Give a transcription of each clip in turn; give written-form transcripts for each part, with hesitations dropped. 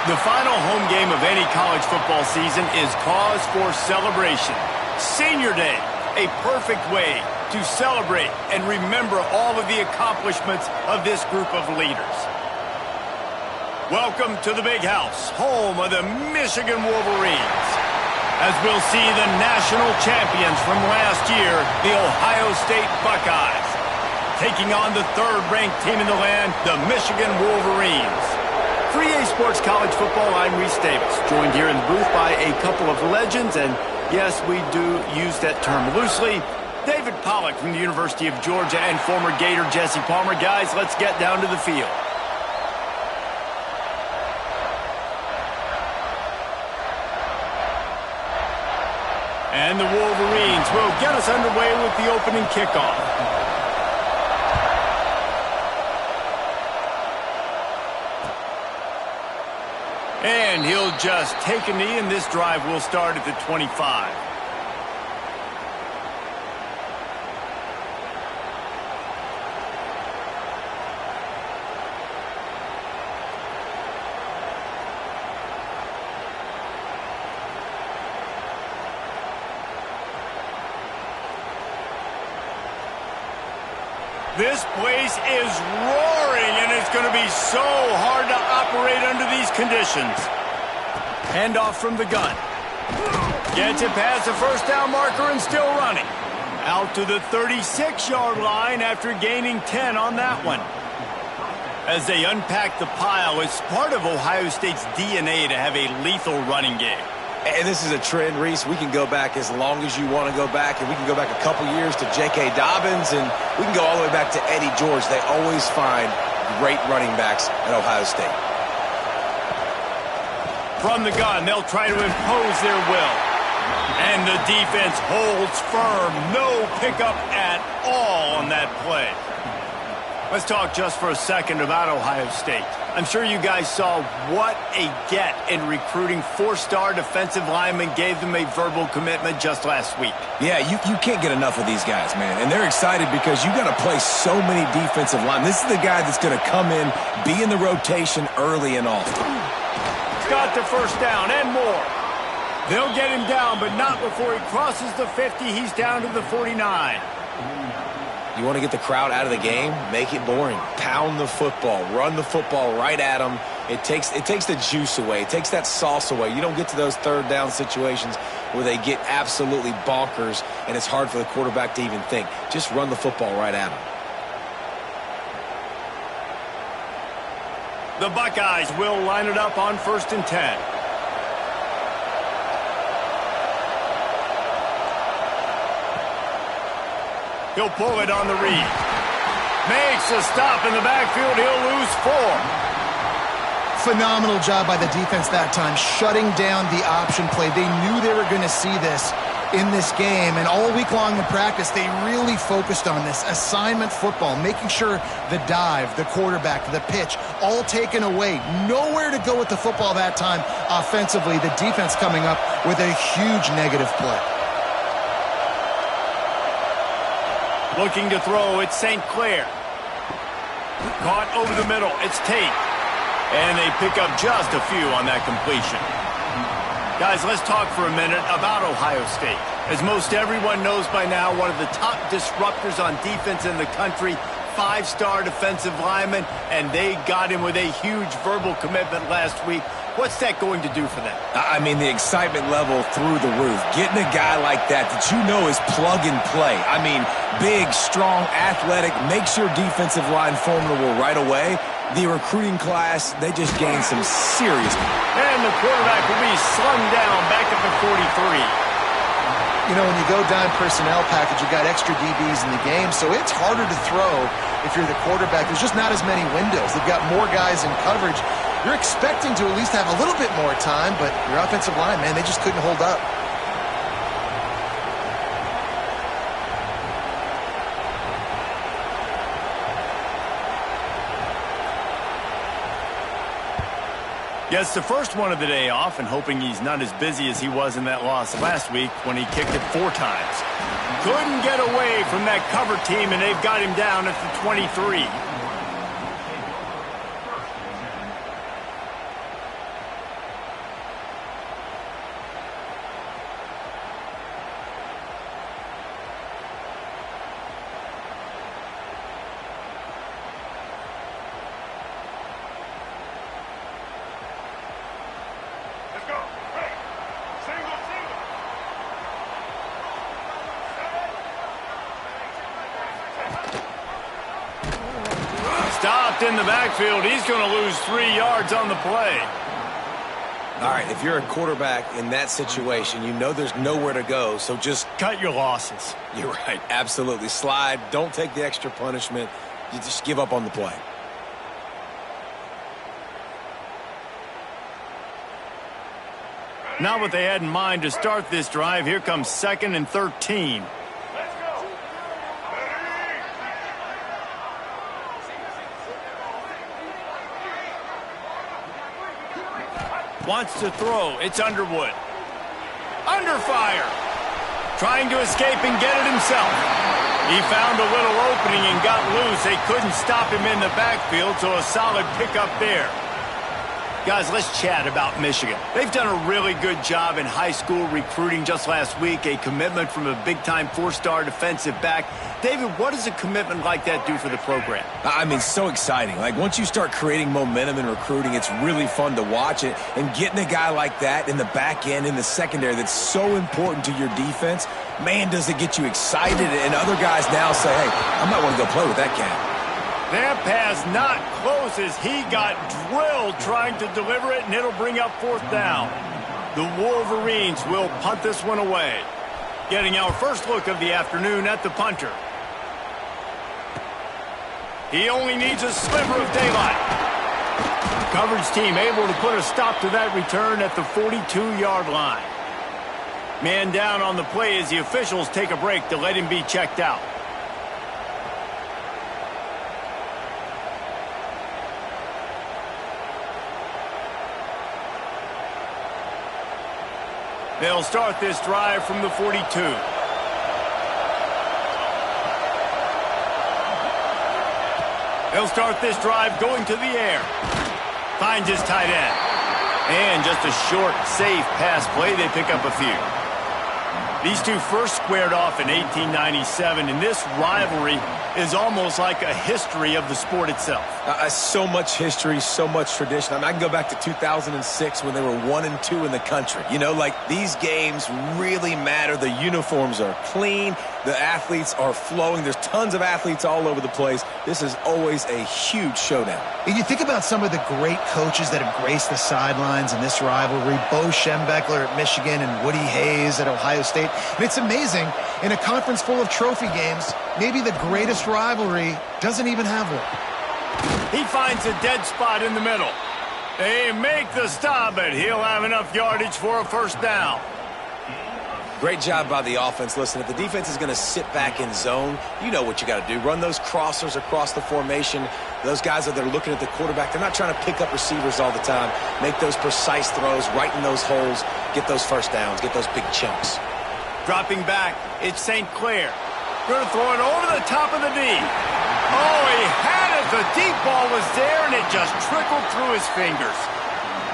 The final home game of any college football season is cause for celebration. Senior Day, a perfect way to celebrate and remember all of the accomplishments of this group of leaders. Welcome to the Big House, home of the Michigan Wolverines. As we'll see the national champions from last year, the Ohio State Buckeyes, taking on the third-ranked team in the land, the Michigan Wolverines. For EA Sports College Football, I'm Reese Davis, joined here in the booth by a couple of legends, and yes, we do use that term loosely. David Pollack from the University of Georgia and former Gator Jesse Palmer. Guys, let's get down to the field. And the Wolverines will get us underway with the opening kickoff. And he'll just take a knee, and this drive will start at the 25. This place is roaring, and it's going to be so hard to operate under these conditions. Handoff from the gun. Gets it past the first down marker and still running. Out to the 36-yard line after gaining 10 on that one. As they unpack the pile, it's part of Ohio State's DNA to have a lethal running game. And this is a trend, Reese. We can go back as long as you want to go back, and we can go back a couple years to J.K. Dobbins, and we can go all the way back to Eddie George. They always find great running backs at Ohio State. From the gun, they'll try to impose their will. And the defense holds firm. No pickup at all on that play. Let's talk just for a second about Ohio State. I'm sure you guys saw what a get in recruiting. Four-star defensive linemen gave them a verbal commitment just last week. Yeah, you can't get enough of these guys, man. And they're excited because you got to play so many defensive linemen. This is the guy that's going to come in, be in the rotation early and often. He's got the first down and more. They'll get him down, but not before he crosses the 50. He's down to the 49. You want to get the crowd out of the game? Make it boring. Pound the football. Run the football right at them. It takes the juice away. It takes that sauce away. You don't get to those third down situations where they get absolutely bonkers and it's hard for the quarterback to even think. Just run the football right at them. The Buckeyes will line it up on 1st and 10. He'll pull it on the read. Makes a stop in the backfield. He'll lose 4. Phenomenal job by the defense that time, shutting down the option play. They knew they were going to see this in this game, and all week long in practice, they really focused on this assignment football, making sure the dive, the quarterback, the pitch, all taken away. Nowhere to go with the football that time offensively. The defense coming up with a huge negative play. Looking to throw, it's St. Clair. Caught over the middle, it's Tate. And they pick up just a few on that completion. Guys, let's talk for a minute about Ohio State. As most everyone knows by now, one of the top disruptors on defense in the country, 5-star defensive lineman, and they got him with a huge verbal commitment last week. What's that going to do for them? I mean, the excitement level through the roof. Getting a guy like that you know is plug and play. I mean, big, strong, athletic, makes your defensive line formidable right away. The recruiting class, they just gained some serious. And the quarterback will be slung down back at the 43. You know, when you go dime personnel package, you got extra DBs in the game, so it's harder to throw if you're the quarterback. There's just not as many windows. They've got more guys in coverage. You're expecting to at least have a little bit more time, but your offensive line, man, they just couldn't hold up. Gets the first one of the day off and hoping he's not as busy as he was in that loss last week when he kicked it 4 times. Couldn't get away from that cover team, and they've got him down at the 23. stopped in the backfield. He's going to lose 3 yards on the play. All right, if you're a quarterback in that situation, you know there's nowhere to go, so just cut your losses. You're right, absolutely. Slide, don't take the extra punishment. You just give up on the play. Not what they had in mind to start this drive. Here comes 2nd and 13. Wants to throw. It's Underwood. Under fire. Trying to escape and get it himself. He found a little opening and got loose. They couldn't stop him in the backfield, so a solid pickup there. Guys, let's chat about Michigan. They've done a really good job in high school recruiting. Just last week, a commitment from a big-time 4-star defensive back. David, what does a commitment like that do for the program? I mean, so exciting. Like, once you start creating momentum in recruiting, it's really fun to watch it. And getting a guy like that in the back end, in the secondary, that's so important to your defense, man, does it get you excited. And other guys now say, hey, I might want to go play with that cat. That pass not close as he got drilled trying to deliver it, and it'll bring up 4th down. The Wolverines will punt this one away. Getting our first look of the afternoon at the punter. He only needs a sliver of daylight. Coverage team able to put a stop to that return at the 42-yard line. Man down on the play as the officials take a break to let him be checked out. They'll start this drive from the 42. They'll start this drive going to the air. Finds his tight end. And just a short, safe pass play. They pick up a few. These two first squared off in 1897, and this rivalry is almost like a history of the sport itself. So much history, so much tradition. I mean, I can go back to 2006 when they were 1-2 in the country. You know, like, these games really matter. The uniforms are clean. The athletes are flowing. There's tons of athletes all over the place. This is always a huge showdown. And you think about some of the great coaches that have graced the sidelines in this rivalry. Bo Schembechler at Michigan and Woody Hayes at Ohio State. And it's amazing, in a conference full of trophy games, maybe the greatest rivalry doesn't even have one. He finds a dead spot in the middle. They make the stop, but he'll have enough yardage for a 1st down. Great job by the offense. Listen, if the defense is going to sit back in zone, you know what you got to do. Run those crossers across the formation. Those guys that are looking at the quarterback, they're not trying to pick up receivers all the time. Make those precise throws right in those holes. Get those 1st downs. Get those big chunks. Dropping back, it's St. Clair. Going to throw it over the top of the D. Oh, he had it. The deep ball was there, and it just trickled through his fingers.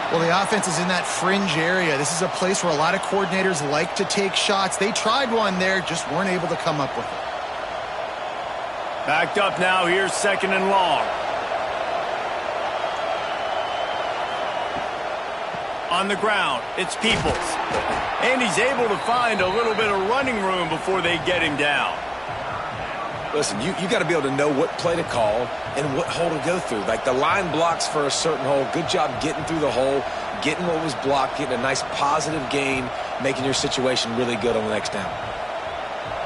Well, the offense is in that fringe area. This is a place where a lot of coordinators like to take shots. They tried one there, just weren't able to come up with it. Backed up now, here's 2nd and long. On the ground, it's Peoples. And he's able to find a little bit of running room before they get him down. Listen, you got to be able to know what play to call and what hole to go through. Like, the line blocks for a certain hole. Good job getting through the hole, getting what was blocked, getting a nice positive gain, making your situation really good on the next down.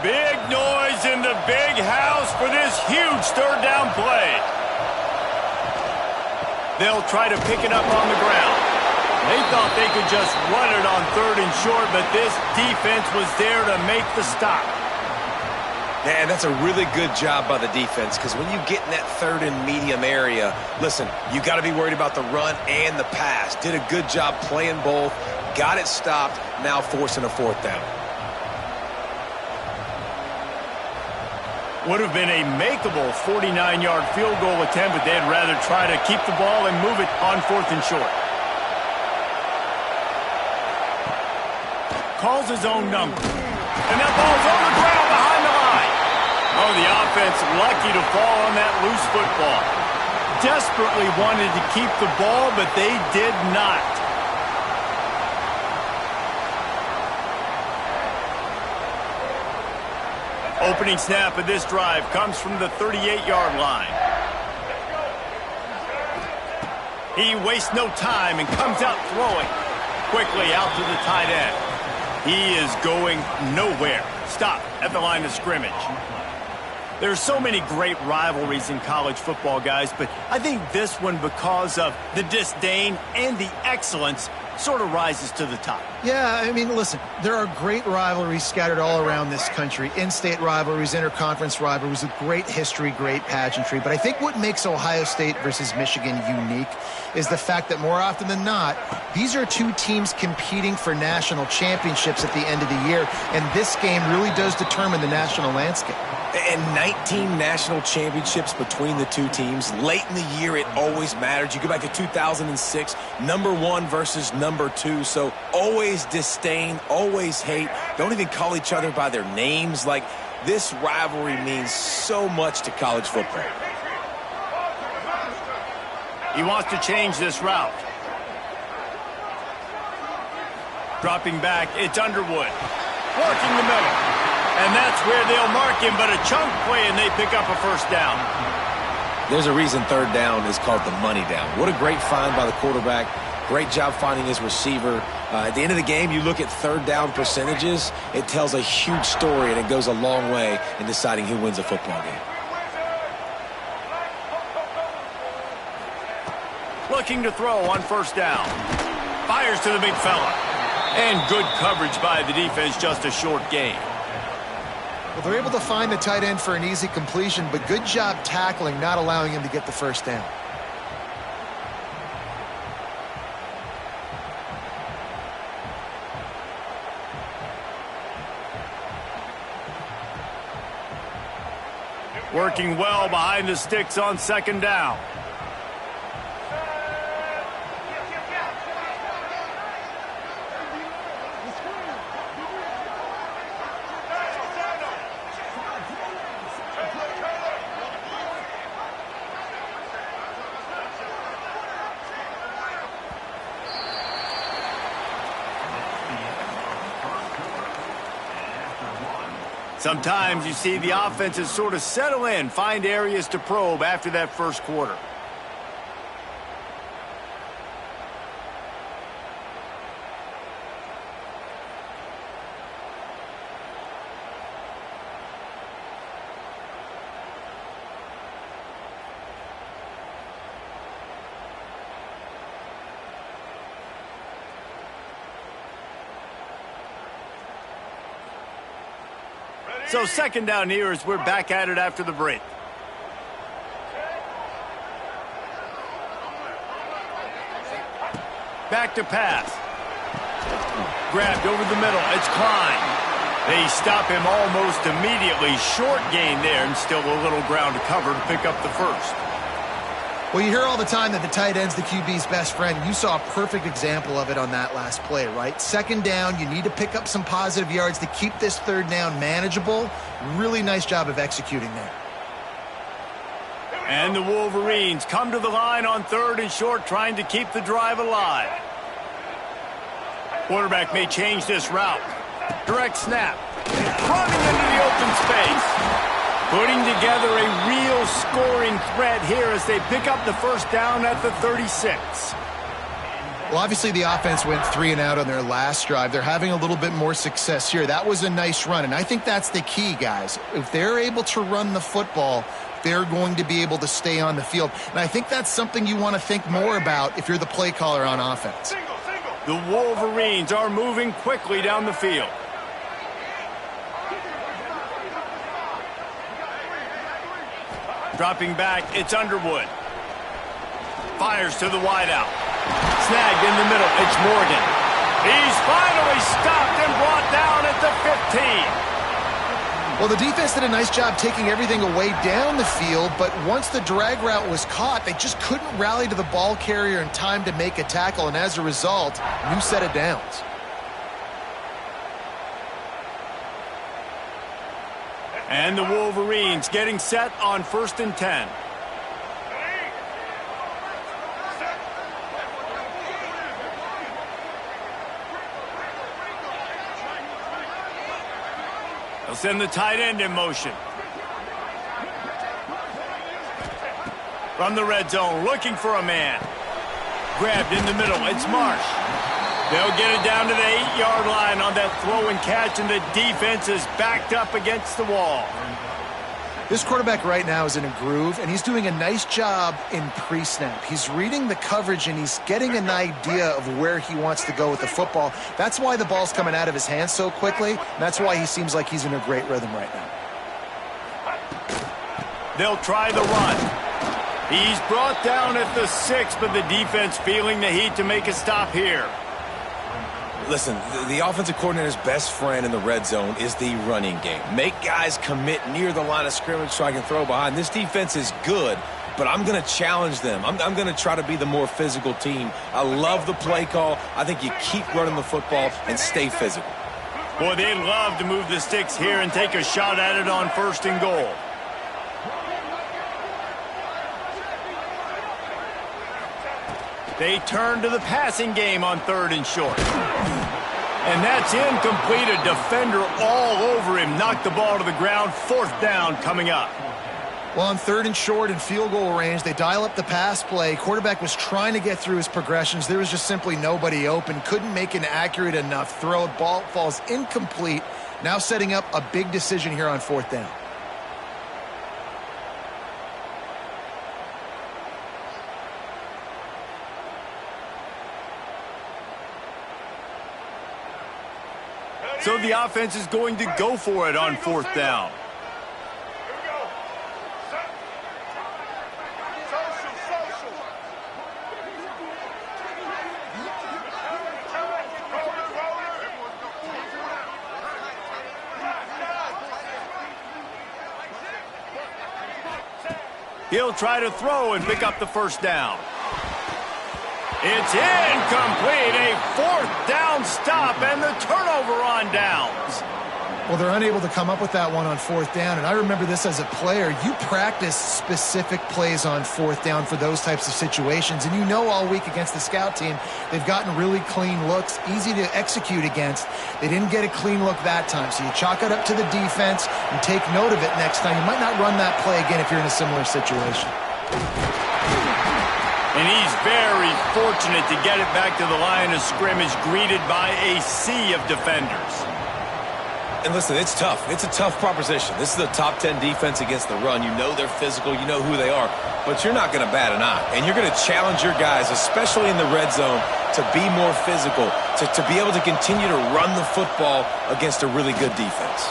Big noise in the big house for this huge 3rd down play. They'll try to pick it up on the ground. They thought they could just run it on 3rd and short, but this defense was there to make the stop. And that's a really good job by the defense, because when you get in that 3rd and medium area, listen, you got to be worried about the run and the pass. Did a good job playing both, got it stopped, now forcing a 4th down. Would have been a makeable 49-yard field goal attempt, but they'd rather try to keep the ball and move it on 4th and short. Calls his own number. And that ball's on the ground behind the line. Oh, the offense lucky to fall on that loose football. Desperately wanted to keep the ball, but they did not. Opening snap of this drive comes from the 38-yard line. He wastes no time and comes out throwing. Quickly out to the tight end. He is going nowhere. Stop at the line of scrimmage. There's so many great rivalries in college football, guys, but I think this one, because of the disdain and the excellence, sort of rises to the top. Yeah, I mean, listen, there are great rivalries scattered all around this country. In-state rivalries, interconference rivalries with great history, great pageantry. But I think what makes Ohio State versus Michigan unique is the fact that more often than not, these are two teams competing for national championships at the end of the year. And this game really does determine the national landscape. And 19 national championships between the two teams. Late in the year, it always mattered. You go back to 2006, #1 versus #2. So always disdain, always hate. Don't even call each other by their names. Like, this rivalry means so much to college football. He wants to change this route. Dropping back, it's Underwood. Working the middle. And that's where they'll mark him, but a chunk play, and they pick up a first down. There's a reason third down is called the money down. What a great find by the quarterback. Great job finding his receiver. At the end of the game, you look at third down percentages. It tells a huge story, and it goes a long way in deciding who wins a football game. Looking to throw on first down. Fires to the big fella. And good coverage by the defense, just a short gain. Well, they're able to find the tight end for an easy completion, but good job tackling, not allowing him to get the first down. Working well behind the sticks on second down. Sometimes you see the offenses sort of settle in, find areas to probe after that first quarter. So second down here as we're back at it after the break. Back to pass. Grabbed over the middle. It's Klein. They stop him almost immediately. Short gain there, and still a little ground to cover to pick up the first. Well, you hear all the time that the tight end's the QB's best friend. You saw a perfect example of it on that last play, right? Second down, you need to pick up some positive yards to keep this third down manageable. Really nice job of executing there. And the Wolverines come to the line on third and short, trying to keep the drive alive. Quarterback may change this route. Direct snap. Running into the open space. Putting together a real scoring threat here as they pick up the first down at the 36. Well, obviously the offense went 3 and out on their last drive. They're having a little bit more success here. That was a nice run, and I think that's the key, guys. If they're able to run the football, they're going to be able to stay on the field. And I think that's something you want to think more about if you're the play caller on offense. The Wolverines are moving quickly down the field. Dropping back, it's Underwood. Fires to the wideout. Snagged in the middle, it's Morgan. He's finally stopped and brought down at the 15. Well, the defense did a nice job taking everything away down the field, but once the drag route was caught, they just couldn't rally to the ball carrier in time to make a tackle, and as a result, new set of downs. And the Wolverines getting set on 1st and 10. They'll send the tight end in motion. From the red zone, looking for a man. Grabbed in the middle. It's Marsh. They'll get it down to the 8-yard line on that throw and catch, and the defense is backed up against the wall. This quarterback right now is in a groove, and he's doing a nice job in pre-snap. He's reading the coverage, and he's getting an idea of where he wants to go with the football. That's why the ball's coming out of his hands so quickly, and that's why he seems like he's in a great rhythm right now. They'll try the run. He's brought down at the 6, but the defense feeling the heat to make a stop here. Listen, the offensive coordinator's best friend in the red zone is the running game. Make guys commit near the line of scrimmage so I can throw behind. This defense is good, but I'm going to challenge them. I'm going to try to be the more physical team. I love the play call. I think you keep running the football and stay physical. Boy, they'd love to move the sticks here and take a shot at it on 1st and goal. They turn to the passing game on 3rd and short. And that's incomplete. A defender all over him. Knocked the ball to the ground. 4th down coming up. Well, on 3rd and short and field goal range, they dial up the pass play. Quarterback was trying to get through his progressions. There was just simply nobody open. Couldn't make an accurate enough throw. Ball falls incomplete. Now setting up a big decision here on 4th down. So the offense is going to go for it on 4th down. He'll try to throw and pick up the 1st down. It's incomplete. A 4th down stop and the turnover on downs. Well, they're unable to come up with that one on 4th down, and I remember this as a player. You practice specific plays on 4th down for those types of situations, and you know all week against the scout team, they've gotten really clean looks, easy to execute against. They didn't get a clean look that time, so you chalk it up to the defense and take note of it next time. You might not run that play again if you're in a similar situation. And he's very fortunate to get it back to the line of scrimmage, greeted by a sea of defenders. And listen, it's tough. It's a tough proposition. This is a top 10 defense against the run. You know they're physical. You know who they are. But you're not going to bat an eye. And you're going to challenge your guys, especially in the red zone, to be more physical, to be able to continue to run the football against a really good defense.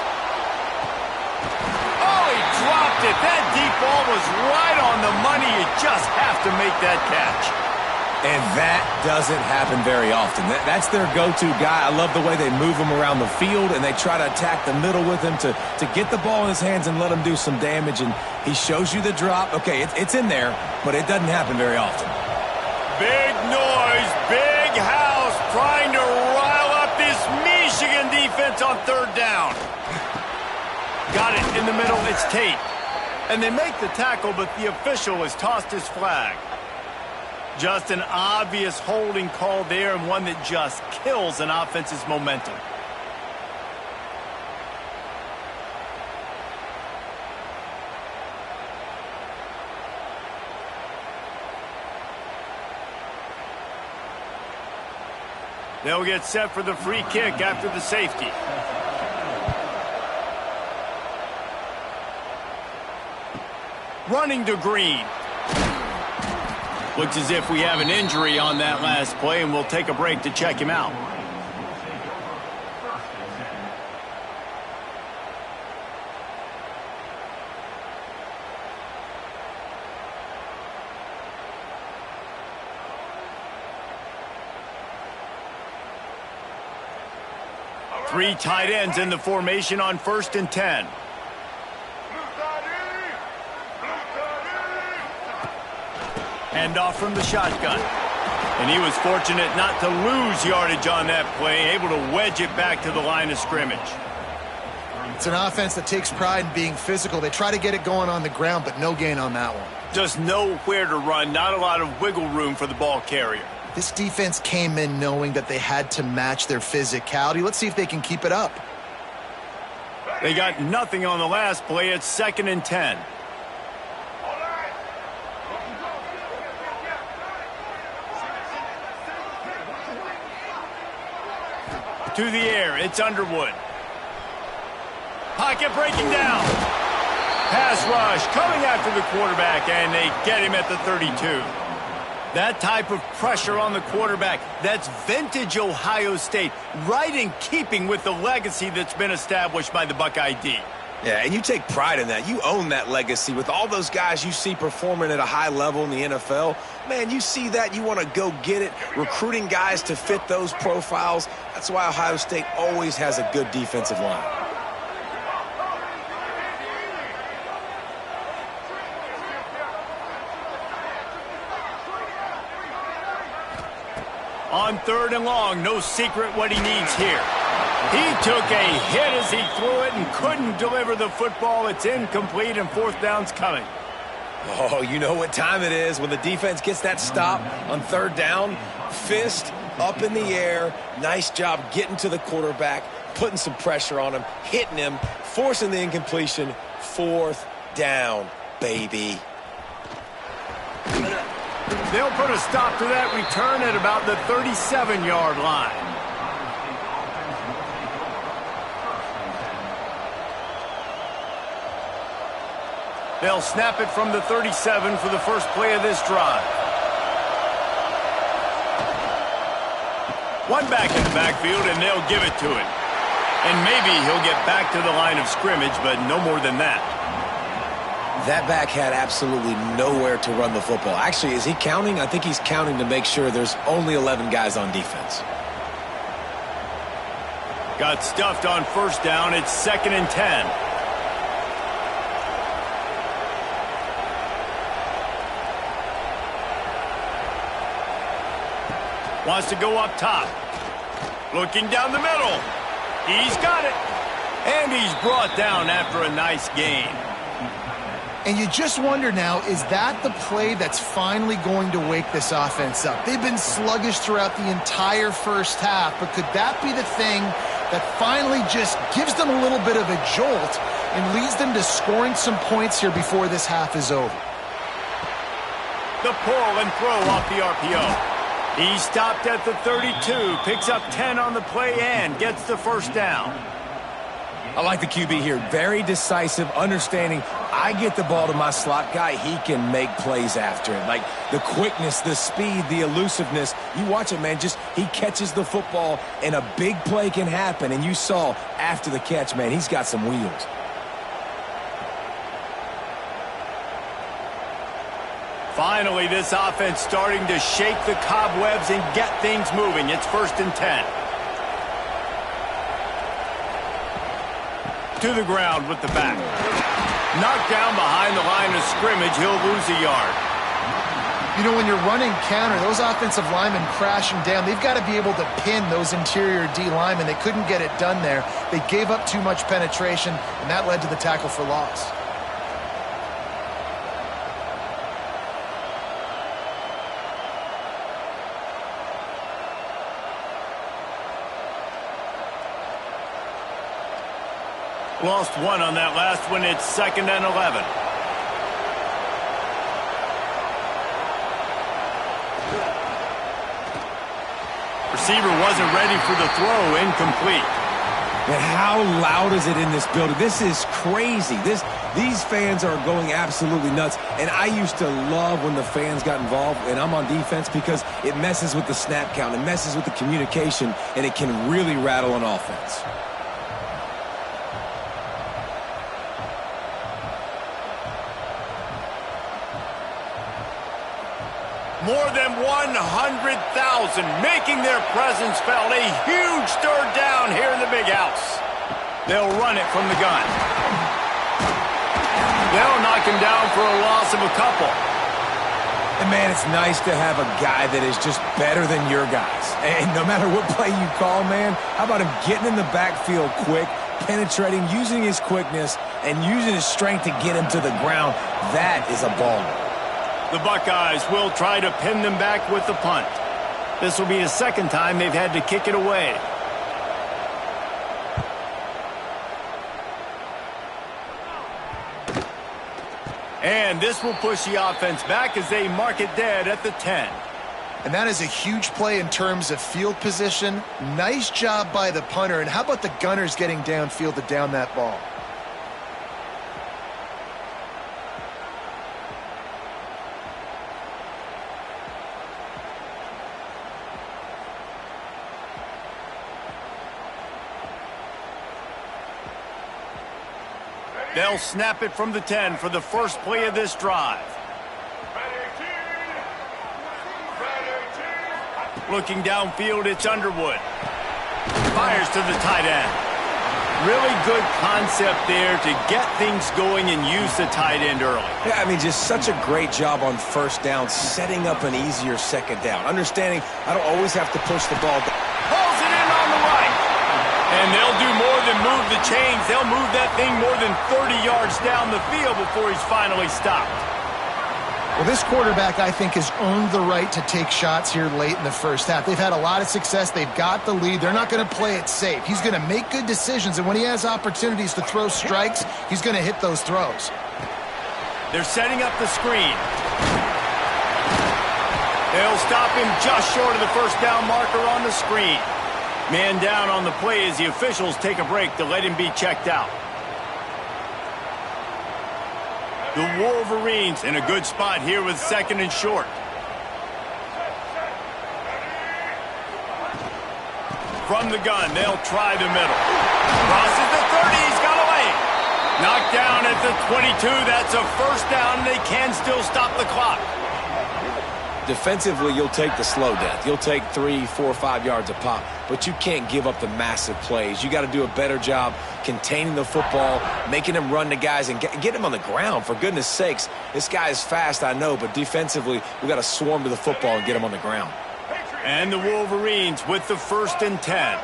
Oh, he dropped it. That deep ball was right on the money. You just have to make that catch. And that doesn't happen very often. That's their go-to guy. I love the way they move him around the field, and they try to attack the middle with him to get the ball in his hands and let him do some damage. And he shows you the drop. Okay, it's in there, but it doesn't happen very often. Big noise, big house, trying to rile up this Michigan defense on 3rd down. Got it in the middle. It's Tate. And they make the tackle, but the official has tossed his flag. Just an obvious holding call there, and one that just kills an offense's momentum. They'll get set for the free kick after the safety. Running to Green. Looks as if we have an injury on that last play, and we'll take a break to check him out. Three tight ends in the formation on 1st and 10. Hand off from the shotgun. And he was fortunate not to lose yardage on that play, able to wedge it back to the line of scrimmage. It's an offense that takes pride in being physical. They try to get it going on the ground, but no gain on that one. Just nowhere to run, not a lot of wiggle room for the ball carrier. This defense came in knowing that they had to match their physicality. Let's see if they can keep it up. They got nothing on the last play. It's 2nd and 10. To the air, it's Underwood. Pocket breaking down. Pass rush coming after the quarterback, and they get him at the 32. That type of pressure on the quarterback, that's vintage Ohio State, right in keeping with the legacy that's been established by the Buckeye D. Yeah, and you take pride in that. You own that legacy with all those guys you see performing at a high level in the NFL. Man, you see that, you want to go get it, recruiting guys to fit those profiles. That's why Ohio State always has a good defensive line. On 3rd and long, no secret what he needs here. He took a hit as he threw it and couldn't deliver the football. It's incomplete, and 4th down's coming. Oh, you know what time it is when the defense gets that stop on 3rd down. Fist up in the air. Nice job getting to the quarterback, putting some pressure on him, hitting him, forcing the incompletion. 4th down, baby. They'll put a stop to that return at about the 37-yard line. They'll snap it from the 37 for the first play of this drive. One back in the backfield, and they'll give it to him. And maybe he'll get back to the line of scrimmage, but no more than that. That back had absolutely nowhere to run the football. Actually, is he counting? I think he's counting to make sure there's only 11 guys on defense. Got stuffed on 1st down. It's 2nd and 10. Wants to go up top. Looking down the middle. He's got it. And he's brought down after a nice gain. And you just wonder now, is that the play that's finally going to wake this offense up? They've been sluggish throughout the entire first half, but could that be the thing that finally just gives them a little bit of a jolt and leads them to scoring some points here before this half is over? The pull and throw off the RPO. He stopped at the 32, picks up 10 on the play and gets the 1st down. I like the QB here. Very decisive, understanding I get the ball to my slot guy, he can make plays after it. Like the quickness, the speed, the elusiveness. You watch it, man, just he catches the football and a big play can happen. And you saw after the catch, man, he's got some wheels. Finally, this offense starting to shake the cobwebs and get things moving. It's 1st and 10. To the ground with the back. Knocked down behind the line of scrimmage. He'll lose a yard. You know, when you're running counter, those offensive linemen crashing down, they've got to be able to pin those interior D linemen. They couldn't get it done there. They gave up too much penetration, and that led to the tackle for loss. Lost one on that last one. It's 2nd and 11. Receiver wasn't ready for the throw. Incomplete. Man, how loud is it in this building? This is crazy. These fans are going absolutely nuts. And I used to love when the fans got involved, and I'm on defense, because it messes with the snap count. It messes with the communication, and it can really rattle an offense. More than 100,000 making their presence felt. A huge 3rd down here in the big house. They'll run it from the gun. They'll knock him down for a loss of a couple. And, man, it's nice to have a guy that is just better than your guys. And no matter what play you call, man, how about him getting in the backfield quick, penetrating, using his quickness, and using his strength to get him to the ground? That is a baller. The Buckeyes will try to pin them back with the punt. This will be the 2nd time they've had to kick it away. And this will push the offense back as they mark it dead at the 10. And that is a huge play in terms of field position. Nice job by the punter. And how about the gunners getting downfield to down that ball? They'll snap it from the 10 for the first play of this drive. Looking downfield, it's Underwood. Fires to the tight end. Really good concept there to get things going and use the tight end early. Yeah, I mean, just such a great job on first down, setting up an easier second down. Understanding I don't always have to push the ball down. Pulls it in on the right. And they'll do more than move the chains. They'll move that thing more than 30 yards down the field before he's finally stopped. Well, this quarterback, I think, has earned the right to take shots here late in the first half. They've had a lot of success. They've got the lead. They're not going to play it safe. He's going to make good decisions, and when he has opportunities to throw strikes, he's going to hit those throws. They're setting up the screen. They'll stop him just short of the first down marker on the screen. Man down on the play as the officials take a break to let him be checked out. The Wolverines in a good spot here with second and short. From the gun, they'll try the middle. Crosses the 30, he's got away. Knocked down at the 22, that's a first down, and they can still stop the clock. Defensively, you'll take the slow death. You'll take 3, 4, 5 yards a pop, but you can't give up the massive plays. You got to do a better job containing the football, making him run to guys and get him on the ground. For goodness sakes, this guy is fast, I know, but defensively, we got to swarm to the football and get him on the ground. And the Wolverines with the 1st and 10.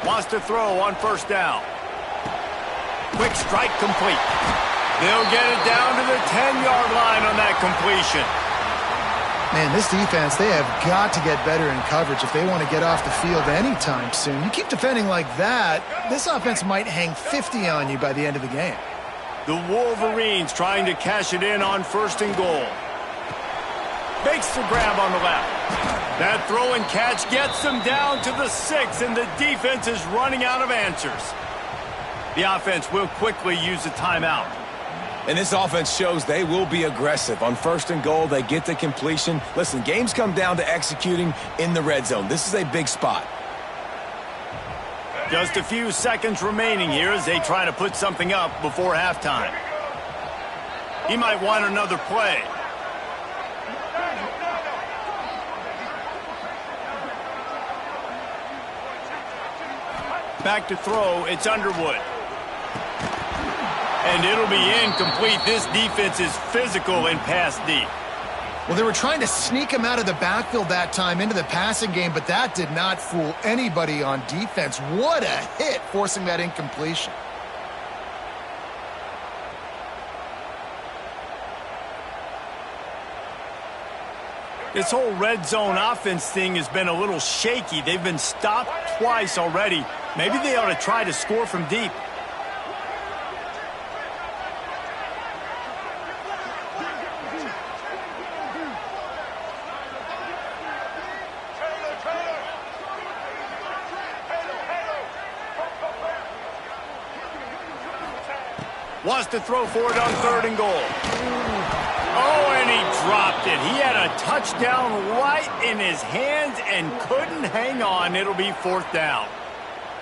Wants to throw on first down. Quick strike complete. They'll get it down to the 10-yard line on that completion. Man, this defense, they have got to get better in coverage if they want to get off the field anytime soon. You keep defending like that, this offense might hang 50 on you by the end of the game. The Wolverines trying to cash it in on 1st and goal. Makes the grab on the left. That throw and catch gets them down to the 6, and the defense is running out of answers. The offense will quickly use a timeout. And this offense shows they will be aggressive. On 1st and goal, they get the completion. Listen, games come down to executing in the red zone. This is a big spot. Just a few seconds remaining here as they try to put something up before halftime. He might want another play. Back to throw, it's Underwood. And it'll be incomplete. This defense is physical and pass deep. Well, they were trying to sneak him out of the backfield that time into the passing game, but that did not fool anybody on defense. What a hit, forcing that incompletion. This whole red zone offense thing has been a little shaky. They've been stopped twice already. Maybe they ought to try to score from deep. Wants to throw for it on 3rd and goal. Oh, and he dropped it. He had a touchdown right in his hands and couldn't hang on. It'll be 4th down.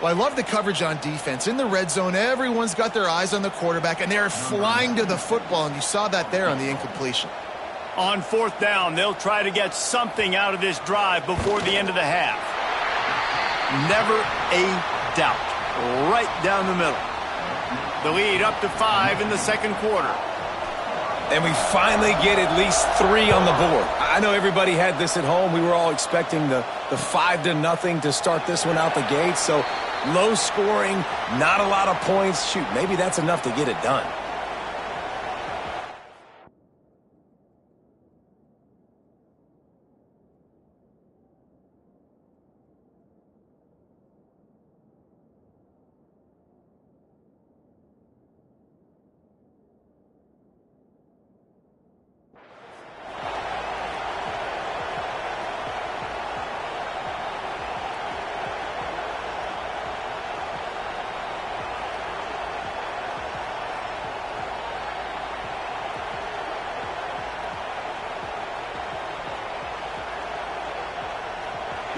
Well, I love the coverage on defense. In the red zone, everyone's got their eyes on the quarterback, and they're flying to the football, and you saw that there on the incompletion. On 4th down, they'll try to get something out of this drive before the end of the half. Never a doubt. Right down the middle. The lead up to 5 in the 2nd quarter. And we finally get at least 3 on the board. I know everybody had this at home. We were all expecting the 5-0 to start this one out the gate. So low scoring, not a lot of points. Shoot, maybe that's enough to get it done.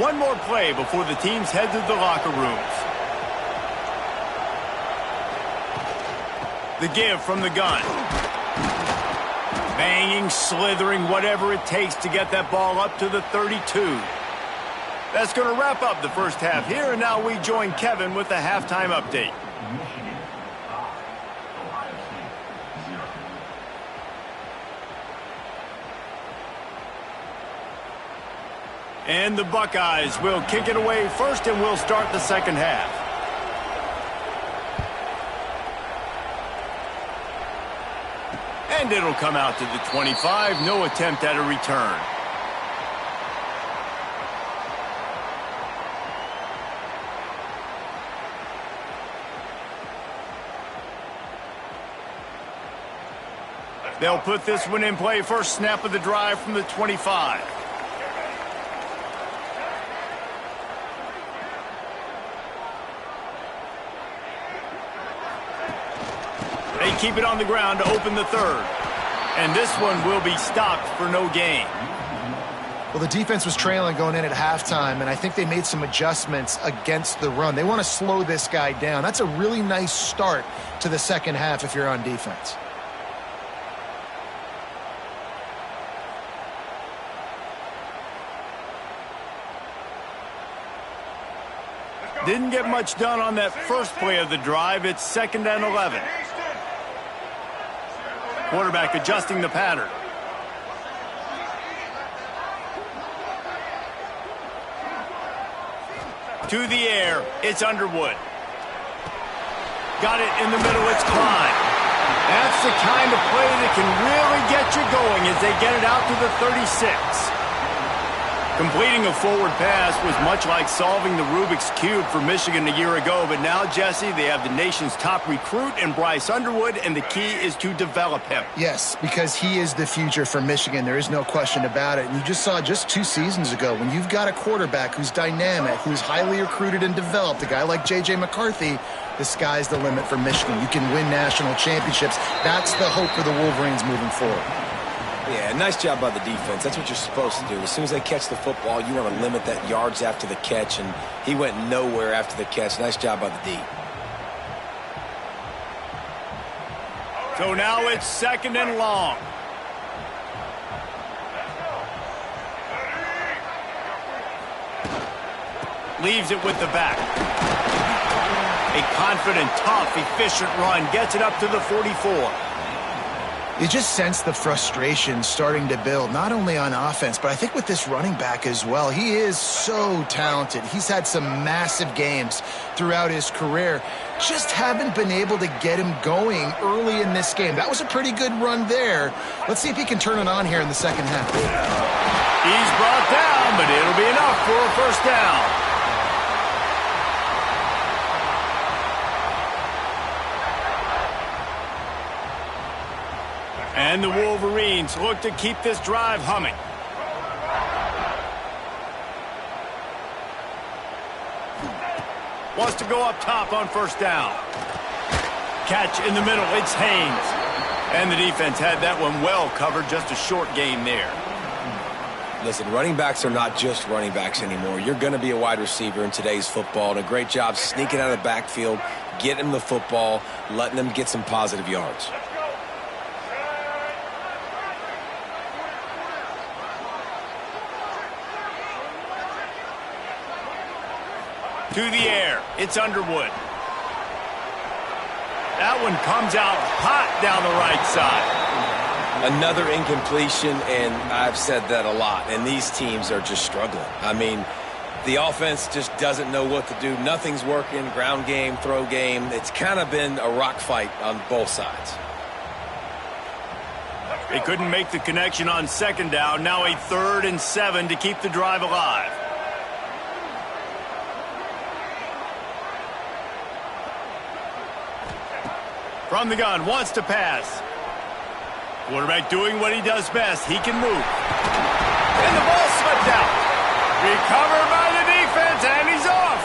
One more play before the teams head to the locker rooms. The give from the gun. Banging, slithering, whatever it takes to get that ball up to the 32. That's going to wrap up the first half here, and now we join Kevin with the halftime update. And the Buckeyes will kick it away first, and we'll start the second half. And it'll come out to the 25. No attempt at a return. They'll put this one in play. First snap of the drive from the 25. They keep it on the ground to open the third. And this one will be stopped for no gain. Well, the defense was trailing going in at halftime, and I think they made some adjustments against the run. They want to slow this guy down. That's a really nice start to the second half if you're on defense. Didn't get much done on that first play of the drive. It's 2nd and 11. Quarterback adjusting the pattern. To the air, it's Underwood. Got it in the middle, it's Klein. That's the kind of play that can really get you going as they get it out to the 36. Completing a forward pass was much like solving the Rubik's Cube for Michigan a year ago, but now, Jesse, they have the nation's top recruit in Bryce Underwood, and the key is to develop him. Yes, because he is the future for Michigan. There is no question about it. And you just saw just 2 seasons ago, when you've got a quarterback who's dynamic, who's highly recruited and developed, a guy like J.J. McCarthy, the sky's the limit for Michigan. You can win national championships. That's the hope for the Wolverines moving forward. Yeah, nice job by the defense. That's what you're supposed to do. As soon as they catch the football, you want to limit that yards after the catch, and he went nowhere after the catch. Nice job by the D. So now it's 2nd and long. Leaves it with the back. A confident, tough, efficient run gets it up to the 44. You just sense the frustration starting to build, not only on offense, but I think with this running back as well. He is so talented. He's had some massive games throughout his career. Just haven't been able to get him going early in this game. That was a pretty good run there. Let's see if he can turn it on here in the second half. He's brought down, but it'll be enough for a first down. And the Wolverines look to keep this drive humming. Wants to go up top on first down. Catch in the middle, it's Haynes. And the defense had that one well covered, just a short gain there. Listen, running backs are not just running backs anymore. You're going to be a wide receiver in today's football. And a great job sneaking out of the backfield, getting them the football, letting them get some positive yards. To the air, it's Underwood. That one comes out hot down the right side. Another incompletion, and I've said that a lot, and these teams are just struggling. I mean, the offense just doesn't know what to do. Nothing's working, ground game, throw game. It's kind of been a rock fight on both sides. They couldn't make the connection on second down. Now a 3rd and 7 to keep the drive alive. From the gun, wants to pass. Quarterback doing what he does best. He can move. And the ball slipped out. Recovered by the defense, and he's off.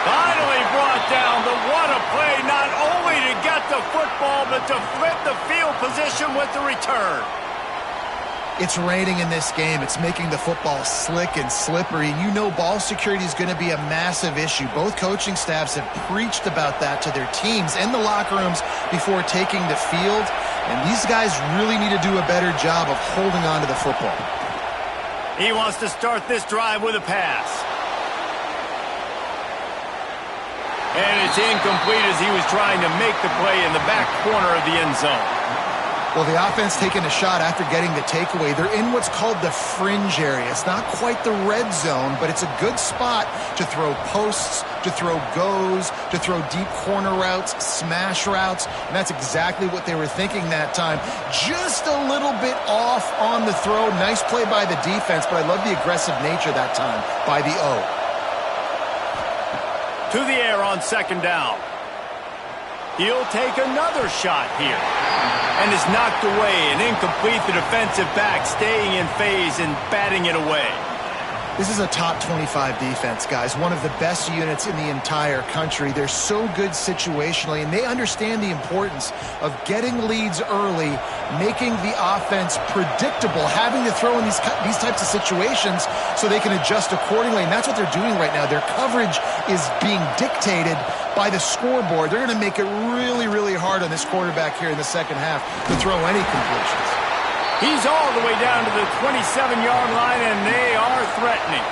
Finally brought down. But what a play, not only to get the football, but to flip the field position with the return. It's raining in this game. It's making the football slick and slippery. And you know ball security is going to be a massive issue. Both coaching staffs have preached about that to their teams in the locker rooms before taking the field. And these guys really need to do a better job of holding on to the football. He wants to start this drive with a pass. And it's incomplete as he was trying to make the play in the back corner of the end zone. Well, the offense taking a shot after getting the takeaway. They're in what's called the fringe area. It's not quite the red zone, but it's a good spot to throw posts, to throw goes, to throw deep corner routes, smash routes, and that's exactly what they were thinking that time. Just a little bit off on the throw. Nice play by the defense, but I love the aggressive nature that time by the O. To the air on second down. He'll take another shot here. And is knocked away and incomplete. The defensive back staying in phase and batting it away. This is a top 25 defense, guys. One of the best units in the entire country. They're so good situationally, and they understand the importance of getting leads early, making the offense predictable, having to throw in these types of situations so they can adjust accordingly. And that's what they're doing right now. Their coverage is being dictated by the scoreboard. They're going to make it really, really hard on this quarterback here in the second half to throw any completions. He's all the way down to the 27-yard line, and they are threatening.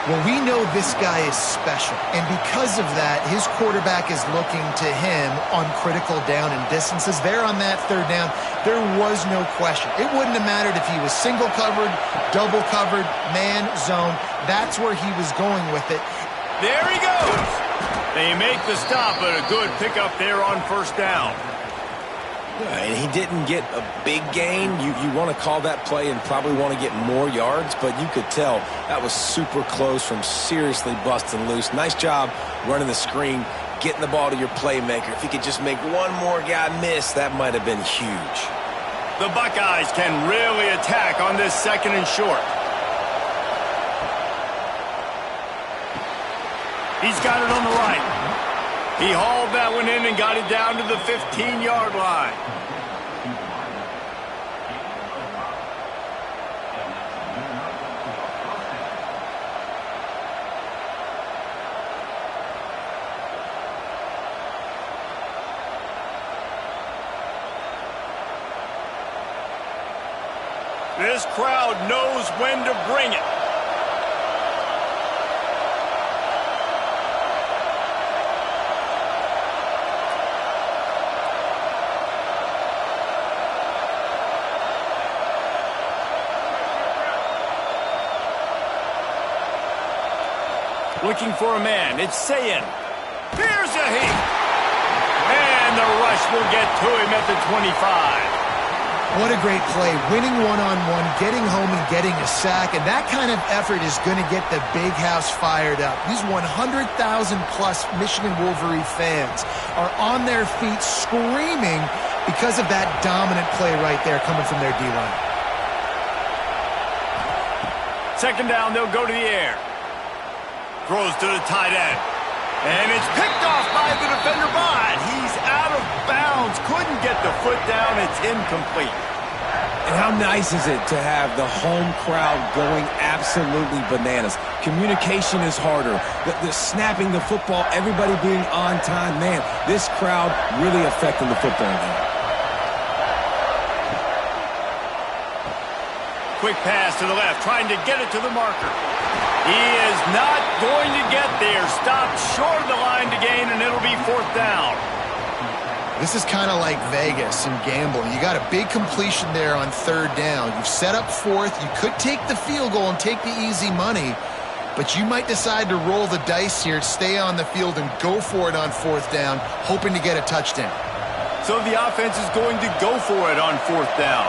Well, we know this guy is special, and because of that, his quarterback is looking to him on critical down and distances. There on that third down, there was no question. It wouldn't have mattered if he was single covered, double covered, man, zone. That's where he was going with it. There he goes. They make the stop, but a good pickup there on first down. Yeah, and he didn't get a big gain. You want to call that play and probably want to get more yards, but you could tell that was super close from seriously busting loose. Nice job running the screen, getting the ball to your playmaker. If he could just make one more guy miss, that might have been huge. The Buckeyes can really attack on this second and short. He's got it on the right. He hauled that one in and got it down to the 15-yard line. This crowd knows when to bring it. Looking for a man. It's Sayin. Here's a heat. And the rush will get to him at the 25. What a great play. Winning one-on-one, getting home and getting a sack. And that kind of effort is going to get the big house fired up. These 100,000-plus Michigan Wolverine fans are on their feet screaming because of that dominant play right there coming from their D-line. Second down, they'll go to the air. Throws to the tight end. And it's picked off by the defender, but he's out of bounds. Couldn't get the foot down. It's incomplete. And how nice is it to have the home crowd going absolutely bananas? Communication is harder. The snapping the football, everybody being on time. Man, this crowd really affecting the football game. Quick pass to the left, trying to get it to the marker. He is not going to get there. Stopped short of the line to gain, and it'll be fourth down. This is kind of like Vegas and gambling. You got a big completion there on third down. You've set up fourth. You could take the field goal and take the easy money, but you might decide to roll the dice here, stay on the field, and go for it on fourth down, hoping to get a touchdown. So the offense is going to go for it on fourth down.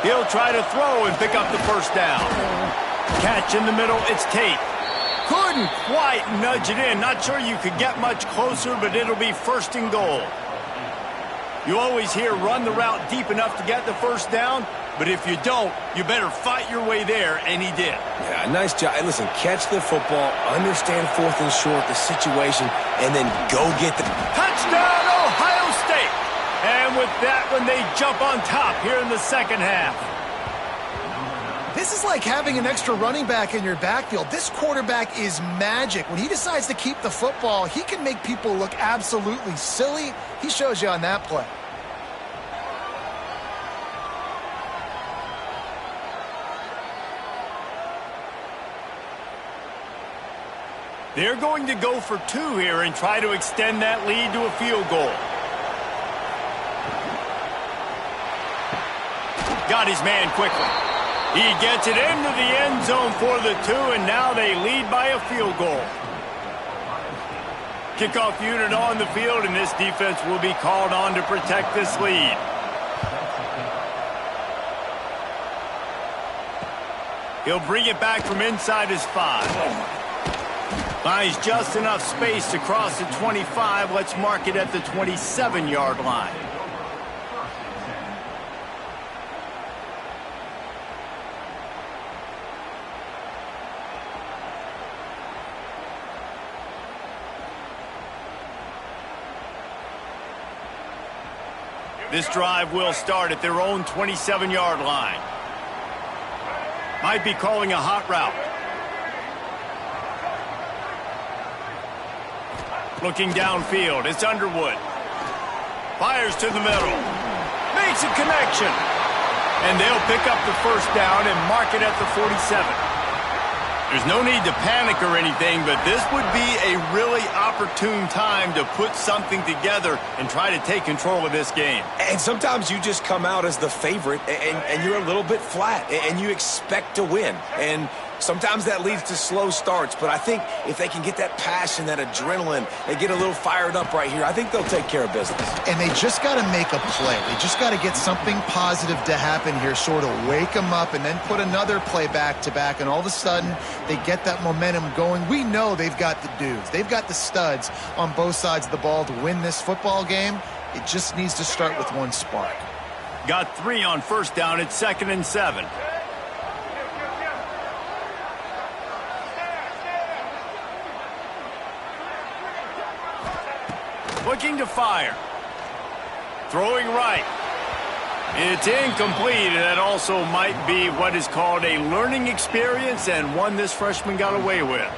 He'll try to throw and pick up the first down. Catch in the middle, it's Tate. Couldn't quite nudge it in. Not sure you could get much closer, but it'll be first and goal. You always hear run the route deep enough to get the first down, but if you don't, you better fight your way there, and he did. Yeah, nice job. And listen, catch the football, understand fourth and short, the situation, and then go get the... Touchdown, Ohio State! And with that when they jump on top here in the second half. This is like having an extra running back in your backfield. This quarterback is magic. When he decides to keep the football, he can make people look absolutely silly. He shows you on that play. They're going to go for 2 here and try to extend that lead to a field goal. Got his man quickly. He gets it into the end zone for the 2, and now they lead by a field goal. Kickoff unit on the field, and this defense will be called on to protect this lead. He'll bring it back from inside his 5. Finds just enough space to cross the 25. Let's mark it at the 27-yard line. This drive will start at their own 27-yard line. Might be calling a hot route. Looking downfield, it's Underwood. Fires to the middle. Makes a connection. And they'll pick up the first down and mark it at the 47. There's no need to panic or anything, but this would be a really opportune time to put something together and try to take control of this game. And sometimes you just come out as the favorite, and you're a little bit flat, and you expect to win. And sometimes that leads to slow starts, but I think if they can get that passion, that adrenaline, they get a little fired up right here, I think they'll take care of business. And they just got to make a play. They just got to get something positive to happen here, sort of wake them up and then put another play back-to-back, and all of a sudden they get that momentum going. We know they've got the dudes. They've got the studs on both sides of the ball to win this football game. It just needs to start with one spark. Got 3 on first down. It's 2nd and 7. Looking to fire. Throwing right. It's incomplete, and that also might be what is called a learning experience and one this freshman got away with.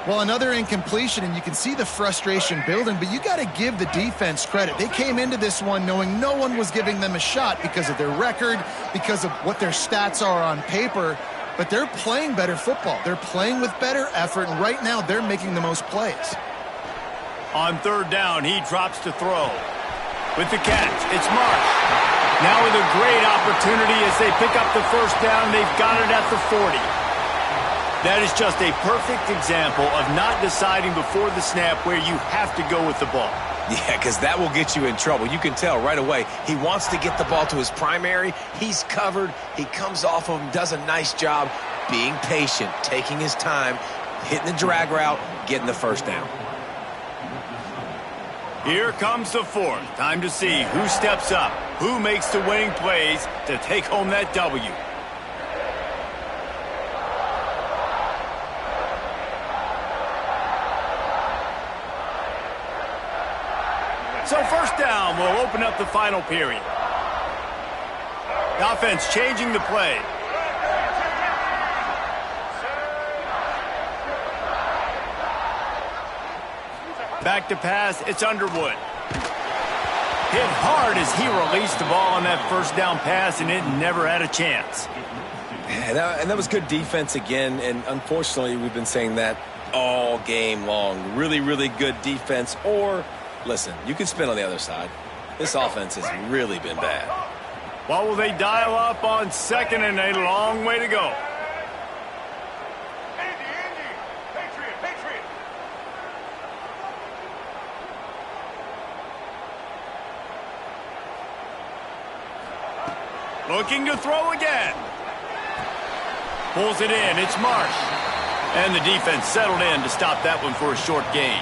Well, another incompletion, and you can see the frustration building, but you got to give the defense credit. They came into this one knowing no one was giving them a shot because of their record, because of what their stats are on paper, but they're playing better football. They're playing with better effort, and right now they're making the most plays. On third down, he drops to throw. With the catch, it's Marsh. Now with a great opportunity as they pick up the first down, they've got it at the 40. That is just a perfect example of not deciding before the snap where you have to go with the ball. Yeah, because that will get you in trouble. You can tell right away he wants to get the ball to his primary. He's covered. He comes off of him, does a nice job being patient, taking his time, hitting the drag route, getting the first down. Here comes the 4th. Time to see who steps up, who makes the winning plays to take home that W. So first down will open up the final period. The offense changing the play. Back to pass, it's Underwood. Hit hard as he released the ball on that first down pass, and it never had a chance. And that was good defense again, and unfortunately we've been saying that all game long. Really, really good defense, or, listen, you can spin on the other side. This offense has really been bad. What will they dial up on second, and a long way to go? Looking to throw again. Pulls it in. It's Marsh. And the defense settled in to stop that one for a short gain.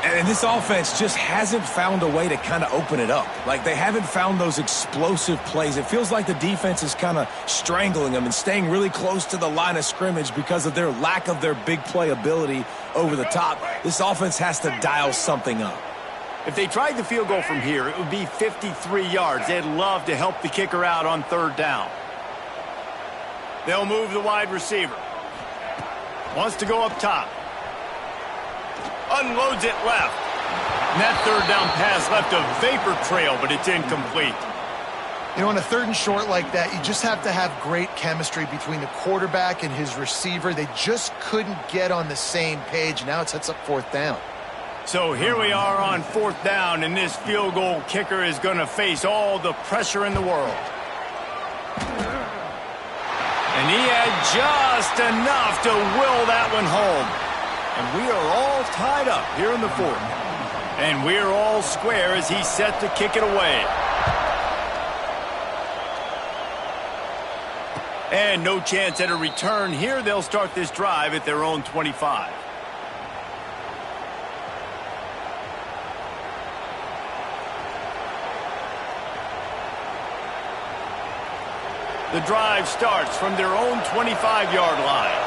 And this offense just hasn't found a way to kind of open it up. Like, they haven't found those explosive plays. It feels like the defense is kind of strangling them and staying really close to the line of scrimmage because of their lack of their big play ability over the top. This offense has to dial something up. If they tried the field goal from here, it would be 53 yards. They'd love to help the kicker out on third down. They'll move the wide receiver. Wants to go up top. Unloads it left. And that third down pass left a vapor trail, but it's incomplete. You know, on a 3rd and short like that, you just have to have great chemistry between the quarterback and his receiver. They just couldn't get on the same page. Now it sets up 4th down. So here we are on 4th down, and this field goal kicker is going to face all the pressure in the world. And he had just enough to will that one home. And we are all tied up here in the 4th. And we're all square as he's set to kick it away. And no chance at a return here. They'll start this drive at their own 25. The drive starts from their own 25-yard line.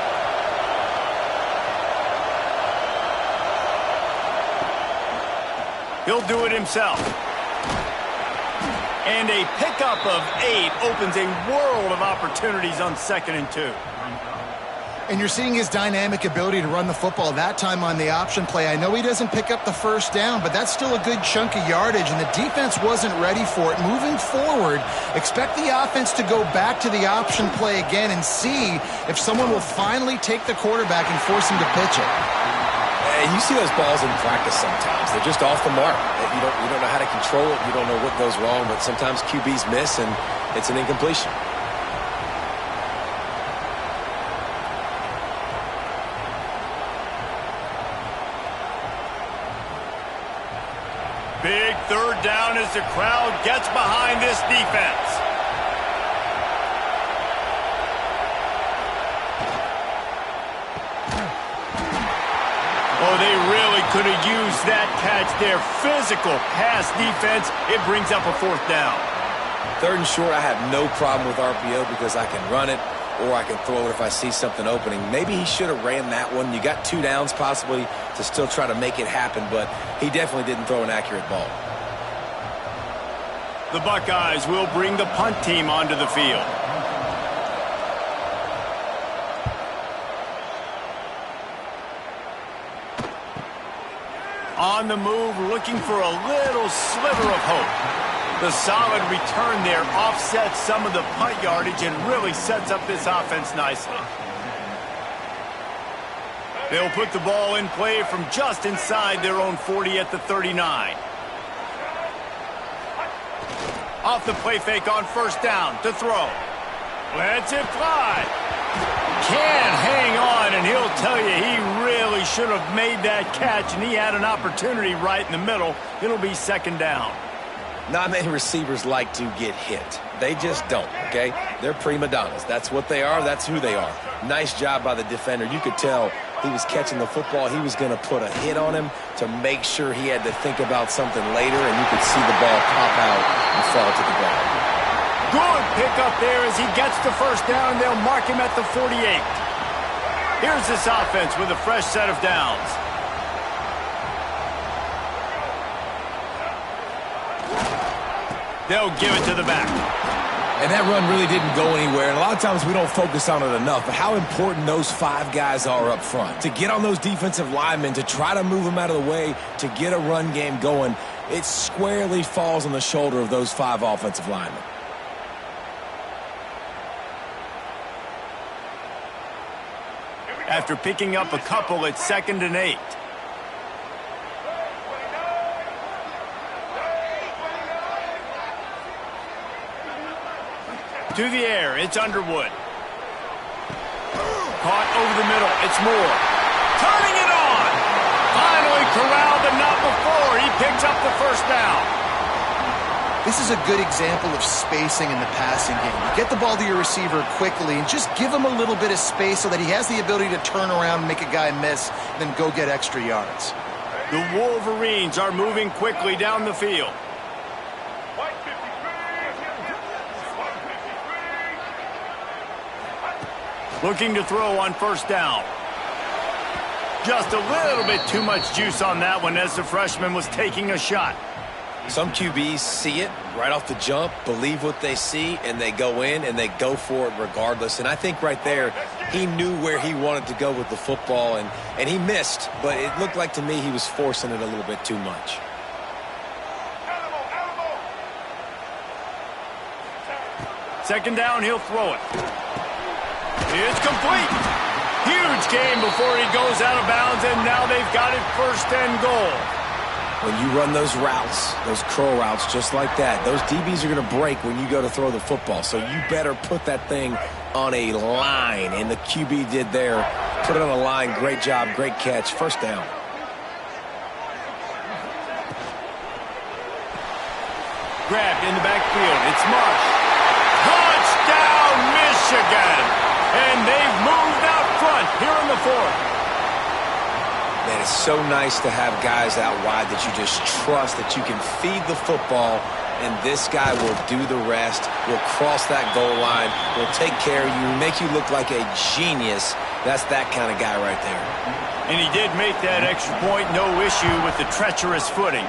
He'll do it himself. And a pickup of 8 opens a world of opportunities on 2nd and 2. And you're seeing his dynamic ability to run the football that time on the option play. I know he doesn't pick up the 1st down, but that's still a good chunk of yardage, and the defense wasn't ready for it. Moving forward, expect the offense to go back to the option play again and see if someone will finally take the quarterback and force him to pitch it. And you see those balls in practice sometimes. They're just off the mark. You don't know how to control it. You don't know what goes wrong, but sometimes QBs miss, and it's an incompletion. Big 3rd down as the crowd gets behind this defense. Oh, they really could have used that catch there. Physical pass defense. It brings up a 4th down. 3rd and short, I have no problem with RPO because I can run it or I can throw it if I see something opening. Maybe he should have ran that one. You got 2 downs possibly to still try to make it happen, but he definitely didn't throw an accurate ball. The Buckeyes will bring the punt team onto the field. On the move, looking for a little sliver of hope. The solid return there offsets some of the punt yardage and really sets up this offense nicely. They'll put the ball in play from just inside their own 40 at the 39. Off the play fake on 1st down to throw. Lets it fly. Can't hang on, and he'll tell you he really should have made that catch, and he had an opportunity right in the middle. It'll be 2nd down. Not many receivers like to get hit. They just don't, okay? They're prima donnas. That's what they are. That's who they are. Nice job by the defender. You could tell he was catching the football. He was going to put a hit on him to make sure he had to think about something later, and you could see the ball pop out and fall to the ground. Good pickup there as he gets the 1st down. They'll mark him at the 48. Here's this offense with a fresh set of downs. They'll give it to the back. And that run really didn't go anywhere. And a lot of times we don't focus on it enough, but how important those 5 guys are up front. To get on those defensive linemen, to try to move them out of the way, to get a run game going, it squarely falls on the shoulder of those 5 offensive linemen. After picking up a couple, it's 2nd and 8. To the air, it's Underwood. Caught over the middle, it's Moore. Turning it on! Finally corralled, but not before. He picks up the 1st down. This is a good example of spacing in the passing game. You get the ball to your receiver quickly and just give him a little bit of space so that he has the ability to turn around and make a guy miss, and then go get extra yards. The Wolverines are moving quickly down the field. Looking to throw on 1st down. Just a little bit too much juice on that one as the freshman was taking a shot. Some QBs see it right off the jump, believe what they see, and they go in and they go for it regardless. And I think right there, he knew where he wanted to go with the football, and he missed. But it looked like to me he was forcing it a little bit too much. Second down, he'll throw it. It's complete. Huge gain before he goes out of bounds, and now they've got it first and goal. When you run those routes, those curl routes just like that, those DBs are going to break when you go to throw the football. So you better put that thing on a line, and the QB did there. Put it on a line. Great job, great catch. First down. Grabbed in the backfield. It's Marsh. Touchdown, Michigan! And they've moved out front here in the fourth. Man, it's so nice to have guys out wide that you just trust that you can feed the football, and this guy will do the rest, will cross that goal line, will take care of you, make you look like a genius. That's that kind of guy right there. And he did make that extra point, no issue with the treacherous footing.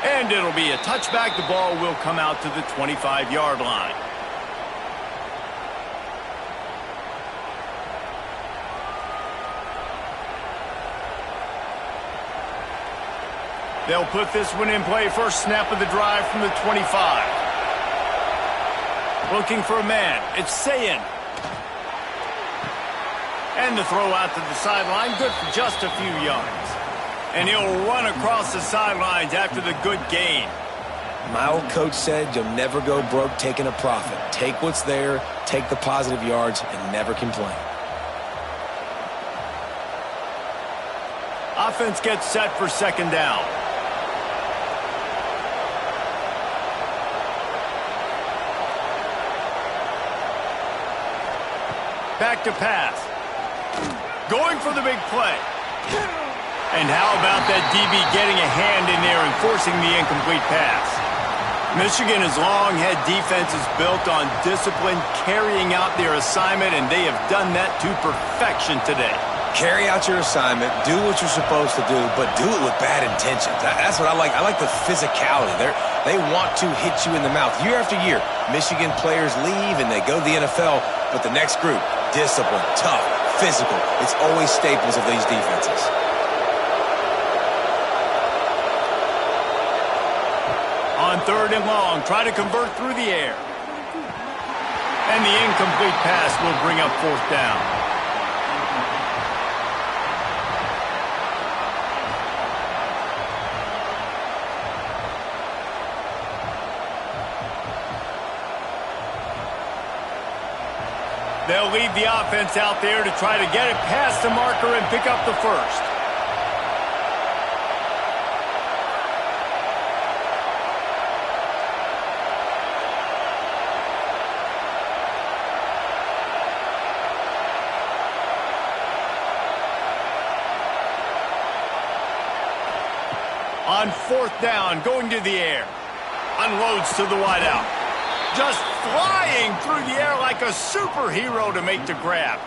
And it'll be a touchback. The ball will come out to the 25-yard line. They'll put this one in play. First snap of the drive from the 25. Looking for a man. It's Sayin. And the throw out to the sideline. Good for just a few yards. And he'll run across the sidelines after the good gain. My old coach said you'll never go broke taking a profit. Take what's there, take the positive yards, and never complain. Offense gets set for second down. Back to pass. Going for the big play. And how about that DB getting a hand in there and forcing the incomplete pass? Michigan has long had defenses built on discipline, carrying out their assignment, and they have done that to perfection today. Carry out your assignment, do what you're supposed to do, but do it with bad intentions. That's what I like. I like the physicality. They want to hit you in the mouth. Year after year, Michigan players leave and they go to the NFL, but the next group, discipline, tough, physical. It's always staples of these defenses. On third and long, try to convert through the air. And the incomplete pass will bring up fourth down. They'll lead the offense out there to try to get it past the marker and pick up the first. On fourth down, going to the air. Unloads to the wideout. Just flying through the air like a superhero to make the grab.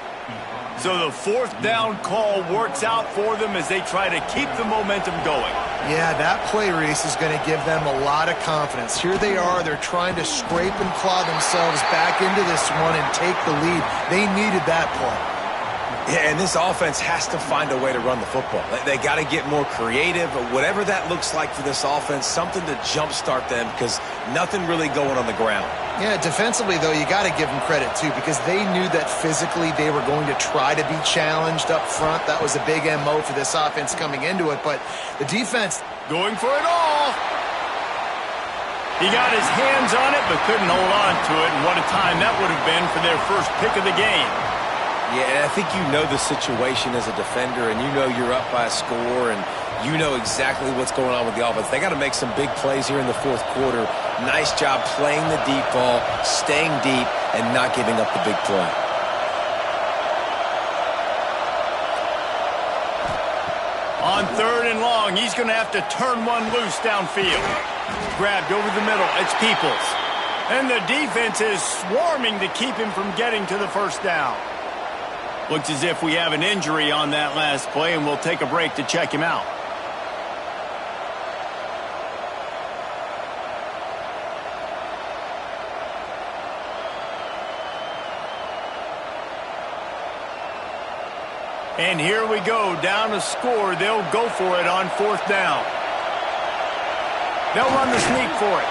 So the fourth down call works out for them as they try to keep the momentum going. Yeah, that play, Reese, is going to give them a lot of confidence. Here they are. They're trying to scrape and claw themselves back into this one and take the lead. They needed that play. Yeah, and this offense has to find a way to run the football. They got to get more creative, but whatever that looks like for this offense, something to jumpstart them because nothing really going on the ground. Yeah, defensively, though, you got to give them credit, too, because they knew that physically they were going to try to be challenged up front. That was a big MO for this offense coming into it, but the defense going for it all. He got his hands on it, but couldn't hold on to it, and what a time that would have been for their first pick of the game. Yeah, and I think you know the situation as a defender, and you know you're up by a score, and you know exactly what's going on with the offense. They got to make some big plays here in the fourth quarter. Nice job playing the deep ball, staying deep, and not giving up the big play. On third and long, he's going to have to turn one loose downfield. Grabbed over the middle. It's Peoples. And the defense is swarming to keep him from getting to the first down. Looks as if we have an injury on that last play, and we'll take a break to check him out. And here we go, down to score. They'll go for it on fourth down. They'll run the sneak for it.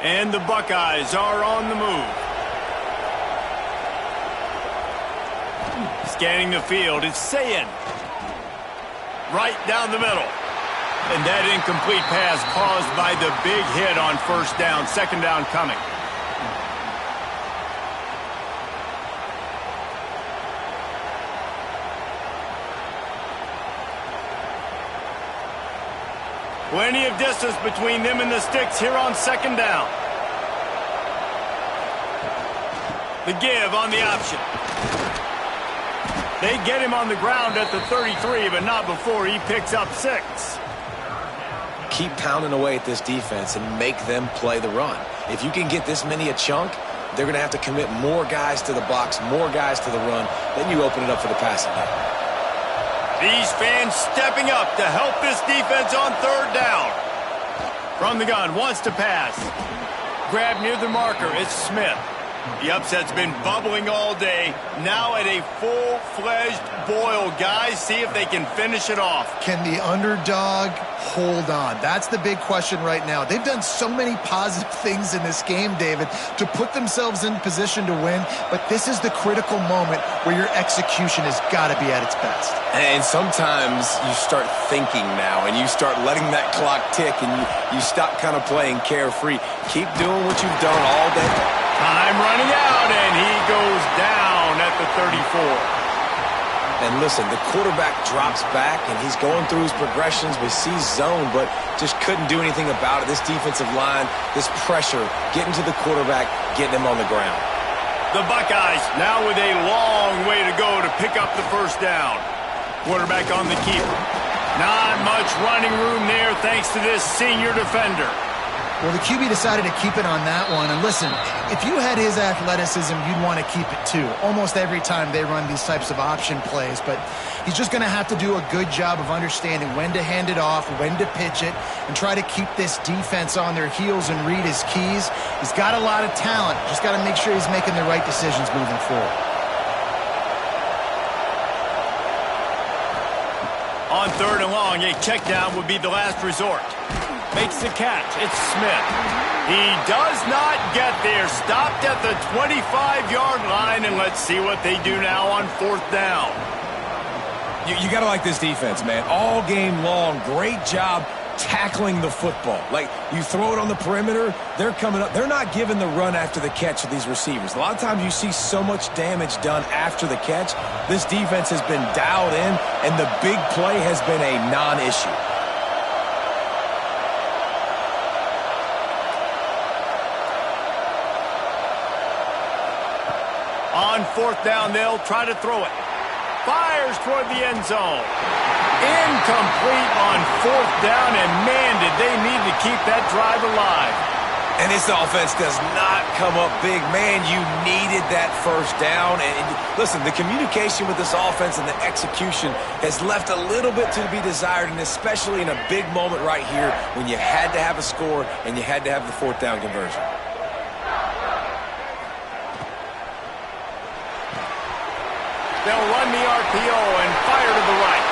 And the Buckeyes are on the move. Scanning the field, it's Sayin. Right down the middle. And that incomplete pass caused by the big hit on first down. Second down coming. Plenty of distance between them and the sticks here on second down. The give on the option. They get him on the ground at the 33, but not before he picks up 6. Keep pounding away at this defense and make them play the run. If you can get this many a chunk, they're going to have to commit more guys to the box, more guys to the run. Then you open it up for the passing game. These fans stepping up to help this defense on third down. From the gun, wants to pass. Grab near the marker, it's Smith. The upset's been bubbling all day. Now at a full-fledged boil. Guys, see if they can finish it off. Can the underdog hold on? That's the big question right now. They've done so many positive things in this game, David, to put themselves in position to win, but this is the critical moment where your execution has got to be at its best. And sometimes you start thinking now, and you start letting that clock tick, and you stop kind of playing carefree. Keep doing what you've done all day. Time running out, and he goes down at the 34. And listen, the quarterback drops back, and he's going through his progressions. We see zone, but just couldn't do anything about it. This defensive line, this pressure, getting to the quarterback, getting him on the ground. The Buckeyes now with a long way to go to pick up the first down. Quarterback on the keeper. Not much running room there thanks to this senior defender. Well, the QB decided to keep it on that one. And listen, if you had his athleticism, you'd want to keep it too. Almost every time they run these types of option plays. But he's just going to have to do a good job of understanding when to hand it off, when to pitch it, and try to keep this defense on their heels and read his keys. He's got a lot of talent. Just got to make sure he's making the right decisions moving forward. On third and long, a check down would be the last resort. Makes the catch. It's Smith. He does not get there. Stopped at the 25-yard line, and let's see what they do now on fourth down. You got to like this defense, man. All game long, great job tackling the football. Like, you throw it on the perimeter, they're coming up. They're not giving the run after the catch to these receivers. A lot of times you see so much damage done after the catch. This defense has been dialed in, and the big play has been a non-issue. On fourth down, they'll try to throw it. Fires toward the end zone. Incomplete on fourth down, and man, did they need to keep that drive alive. And this offense does not come up big. Man, you needed that first down. And listen, the communication with this offense and the execution has left a little bit to be desired, and especially in a big moment right here when you had to have a score and you had to have the fourth down conversion. They'll run the RPO and fire to the right.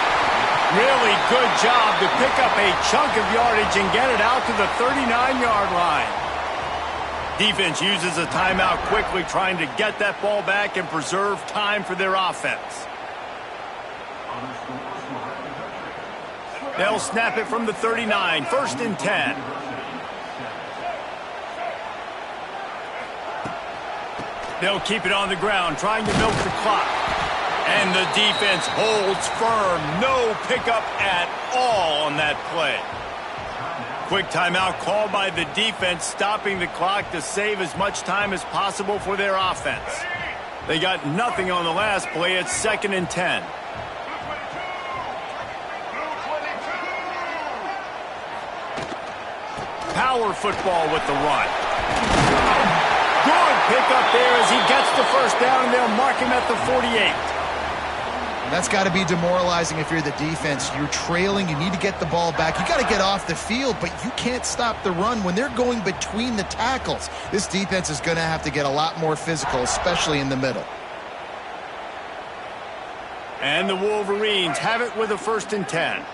Really good job to pick up a chunk of yardage and get it out to the 39-yard line. Defense uses a timeout quickly, trying to get that ball back and preserve time for their offense. They'll snap it from the 39, first and 10. They'll keep it on the ground, trying to milk the clock. And the defense holds firm. No pickup at all on that play. Quick timeout called by the defense, stopping the clock to save as much time as possible for their offense. They got nothing on the last play. It's 2nd and 10. Power football with the run. Good pickup there as he gets the first down, and they'll mark him at the 48. That's got to be demoralizing if you're the defense. You're trailing. You need to get the ball back. You got to get off the field, but you can't stop the run when they're going between the tackles. This defense is going to have to get a lot more physical, especially in the middle. And the Wolverines have it with a 1st and 10.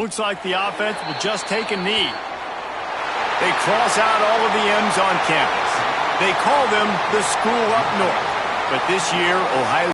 Looks like the offense will just take a knee. They cross out all of the M's on campus. They call them the school up north. But this year, Ohio